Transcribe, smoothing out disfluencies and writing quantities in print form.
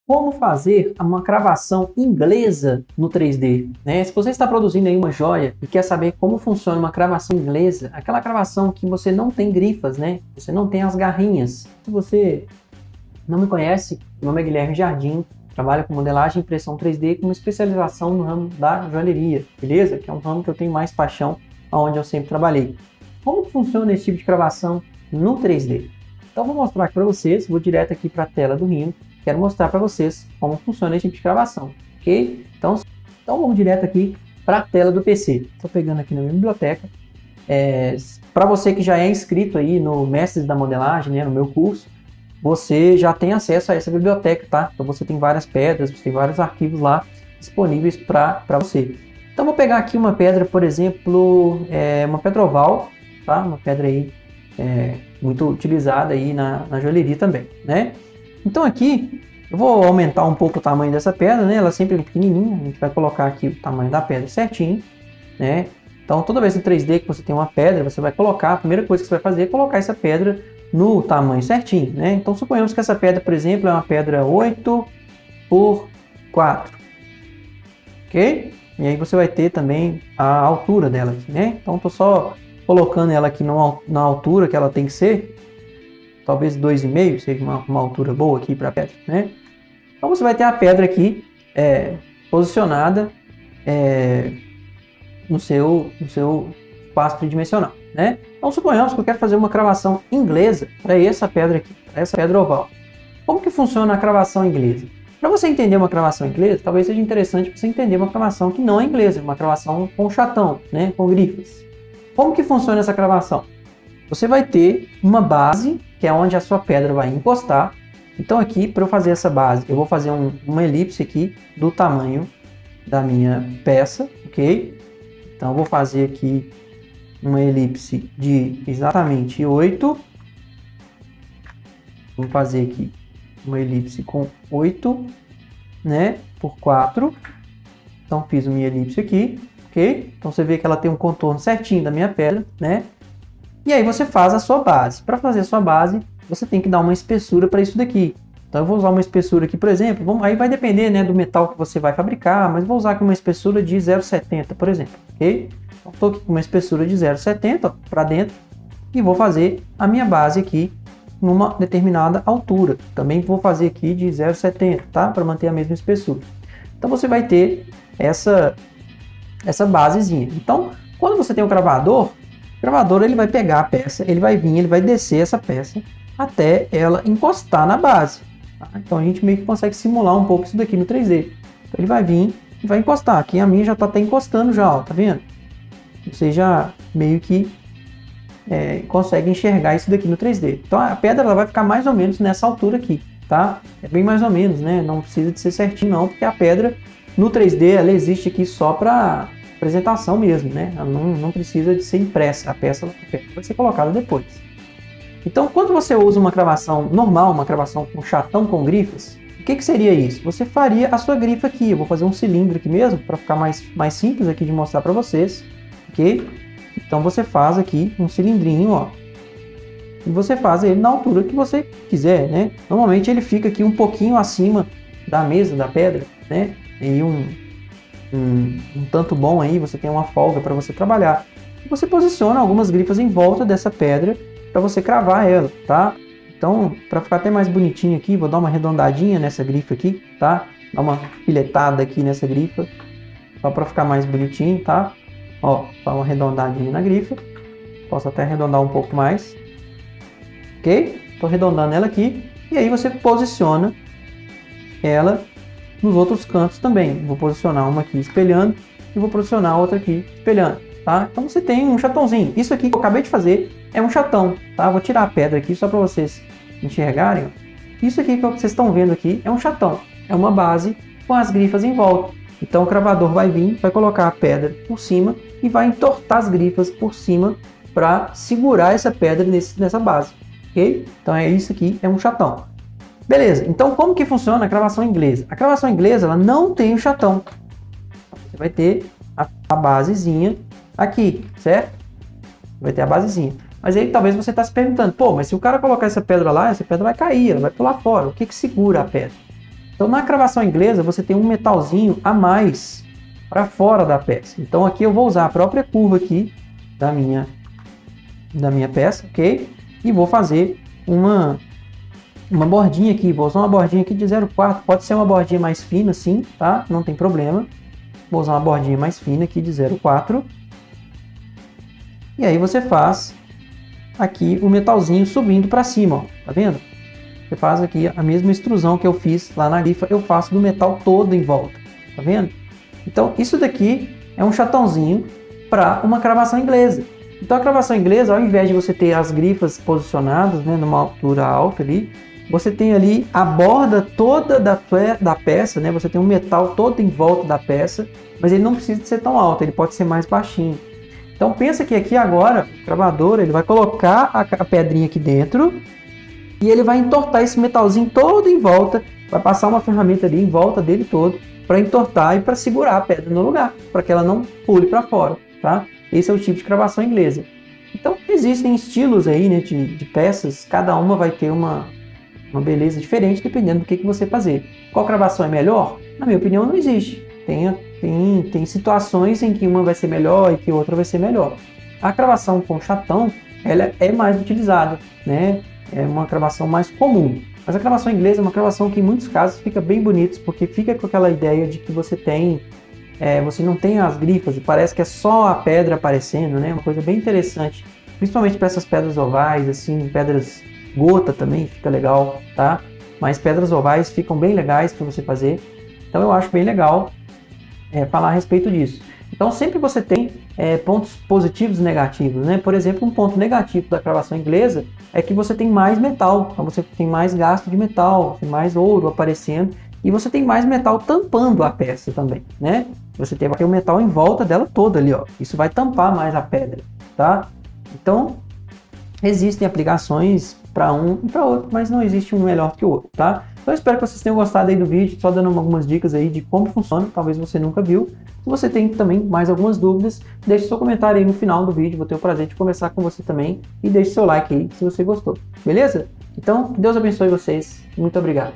Como fazer uma cravação inglesa no 3D, né? Se você está produzindo aí uma joia e quer saber como funciona uma cravação inglesa, aquela cravação que você não tem grifas, né? Você não tem as garrinhas. Se você não me conhece, meu nome é Guilherme Jardim, trabalho com modelagem e impressão 3D com uma especialização no ramo da joalheria, beleza? Que é um ramo que eu tenho mais paixão, onde eu sempre trabalhei. Como funciona esse tipo de cravação no 3D? Então vou mostrar aqui para vocês, vou direto aqui para a tela do Rhino. Quero mostrar para vocês como funciona esse tipo de gravação, ok? Então vamos direto aqui para a tela do PC. Estou pegando aqui na minha biblioteca. Para você que já é inscrito aí no Mestres da Modelagem, né, no meu curso, você já tem acesso a essa biblioteca, tá? Então você tem várias pedras, você tem vários arquivos lá disponíveis para você. Então vou pegar aqui uma pedra, por exemplo, uma pedra oval, tá? Uma pedra aí muito utilizada aí na joalheria também, né? Então aqui, eu vou aumentar um pouco o tamanho dessa pedra, né? Ela sempre é pequenininha, a gente vai colocar aqui o tamanho da pedra certinho, né? Então toda vez no 3D que você tem uma pedra, você vai colocar, a primeira coisa que você vai fazer é colocar essa pedra no tamanho certinho, né? Então suponhamos que essa pedra, por exemplo, é uma pedra 8 por 4, ok? E aí você vai ter também a altura dela aqui, né? Então estou só colocando ela aqui na altura que ela tem que ser. Talvez 2,5 seja uma altura boa aqui para a pedra, né? Então você vai ter a pedra aqui posicionada no seu espaço tridimensional, né? Então suponhamos que eu quero fazer uma cravação inglesa para essa pedra aqui, para essa pedra oval. Como que funciona a cravação inglesa? Para você entender uma cravação inglesa, talvez seja interessante você entender uma cravação que não é inglesa, uma cravação com chatão, né? Com grifos. Como que funciona essa cravação? Você vai ter uma base, que é onde a sua pedra vai encostar. Então aqui, para eu fazer essa base, eu vou fazer uma elipse aqui do tamanho da minha peça, ok? Então eu vou fazer aqui uma elipse de exatamente 8. Vou fazer aqui uma elipse com 8, né, por 4. Então fiz uma elipse aqui, ok? Então você vê que ela tem um contorno certinho da minha pedra, né? E aí você faz a sua base. Para fazer a sua base, você tem que dar uma espessura para isso daqui. Então eu vou usar uma espessura aqui, por exemplo, aí vai depender, né, do metal que você vai fabricar, mas vou usar aqui uma espessura de 0,70, por exemplo, ok? Então estou aqui com uma espessura de 0,70 para dentro e vou fazer a minha base aqui numa determinada altura. Também vou fazer aqui de 0,70, tá? Para manter a mesma espessura. Então você vai ter essa basezinha. Então, quando você tem um gravador, o gravador ele vai pegar a peça, ele vai vir, ele vai descer essa peça até ela encostar na base. Tá? Então a gente meio que consegue simular um pouco isso daqui no 3D. Então ele vai vir e vai encostar. Aqui a minha já está até encostando já, ó, tá vendo? Você já meio que consegue enxergar isso daqui no 3D. Então a pedra ela vai ficar mais ou menos nessa altura aqui, tá? É bem mais ou menos, né? Não precisa de ser certinho não, porque a pedra no 3D ela existe aqui só para apresentação mesmo, né? Ela não precisa de ser impressa, a peça vai ser colocada depois. Então, quando você usa uma cravação normal, uma cravação com chatão com grifas, o que seria isso? Você faria a sua grifa aqui. Eu vou fazer um cilindro aqui mesmo, para ficar mais simples aqui de mostrar para vocês, ok? Então você faz aqui um cilindrinho, ó, e você faz ele na altura que você quiser, né? Normalmente ele fica aqui um pouquinho acima da mesa, da pedra, né? E um tanto bom aí, você tem uma folga para você trabalhar. Você posiciona algumas grifas em volta dessa pedra para você cravar ela, tá? Então, para ficar até mais bonitinho aqui, vou dar uma arredondadinha nessa grifa aqui, tá? Dar uma filetada aqui nessa grifa, só para ficar mais bonitinho, tá? Ó, dá uma arredondadinha na grifa. Posso até arredondar um pouco mais. Ok? Estou arredondando ela aqui. E aí você posiciona ela nos outros cantos também. Vou posicionar uma aqui espelhando e vou posicionar outra aqui espelhando, tá? Então você tem um chatãozinho. Isso aqui que eu acabei de fazer é um chatão, tá? Vou tirar a pedra aqui só para vocês enxergarem. Isso aqui que vocês estão vendo aqui é um chatão. É uma base com as grifas em volta. Então o cravador vai vir, vai colocar a pedra por cima e vai entortar as grifas por cima para segurar essa pedra nessa base, ok? Então é isso aqui, é um chatão. Beleza, então como que funciona a cravação inglesa? A cravação inglesa ela não tem o chatão. Você vai ter a basezinha aqui, certo? Vai ter a basezinha. Mas aí talvez você está se perguntando, pô, mas se o cara colocar essa pedra lá, essa pedra vai cair, ela vai pular fora. O que segura a pedra? Então, na cravação inglesa, você tem um metalzinho a mais para fora da peça. Então, aqui eu vou usar a própria curva aqui da minha peça, ok? E vou fazer uma bordinha aqui. Vou usar uma bordinha aqui de 0,4. Pode ser uma bordinha mais fina, sim, tá? Não tem problema. Vou usar uma bordinha mais fina aqui de 0,4. E aí você faz aqui o metalzinho subindo para cima, ó. Tá vendo? Você faz aqui a mesma extrusão que eu fiz lá na grifa, eu faço do metal todo em volta, tá vendo? Então isso daqui é um chatãozinho para uma cravação inglesa. Então a cravação inglesa, ao invés de você ter as grifas posicionadas, né, numa altura alta ali, você tem ali a borda toda da peça, né? Você tem um metal todo em volta da peça, mas ele não precisa ser tão alto, ele pode ser mais baixinho. Então pensa que aqui agora, o cravador, ele vai colocar a pedrinha aqui dentro e ele vai entortar esse metalzinho todo em volta, vai passar uma ferramenta ali em volta dele todo para entortar e para segurar a pedra no lugar, para que ela não pule para fora, tá? Esse é o tipo de cravação inglesa. Então existem estilos aí, né, de peças, cada uma vai ter uma beleza diferente dependendo do que você fazer. Qual cravação é melhor? Na minha opinião não existe. Tem situações em que uma vai ser melhor e que outra vai ser melhor. A cravação com chatão, ela é mais utilizada, né? É uma cravação mais comum. Mas a cravação inglesa é uma cravação que em muitos casos fica bem bonita, porque fica com aquela ideia de que você não tem as grifas e parece que é só a pedra aparecendo, né? Uma coisa bem interessante, principalmente para essas pedras ovais, assim, pedras gota também fica legal, tá? Mas pedras ovais ficam bem legais para você fazer. Então eu acho bem legal falar a respeito disso. Então sempre você tem pontos positivos e negativos, né? Por exemplo, um ponto negativo da cravação inglesa é que você tem mais metal, então você tem mais gasto de metal, tem mais ouro aparecendo e você tem mais metal tampando a peça também, né? Você tem o metal em volta dela toda ali, ó. Isso vai tampar mais a pedra, tá? Então existem aplicações para um e para outro, mas não existe um melhor que o outro, tá? Então eu espero que vocês tenham gostado aí do vídeo, só dando algumas dicas aí de como funciona, talvez você nunca viu. Se você tem também mais algumas dúvidas, deixe seu comentário aí no final do vídeo, vou ter o prazer de conversar com você também e deixe seu like aí se você gostou, beleza? Então, que Deus abençoe vocês, muito obrigado.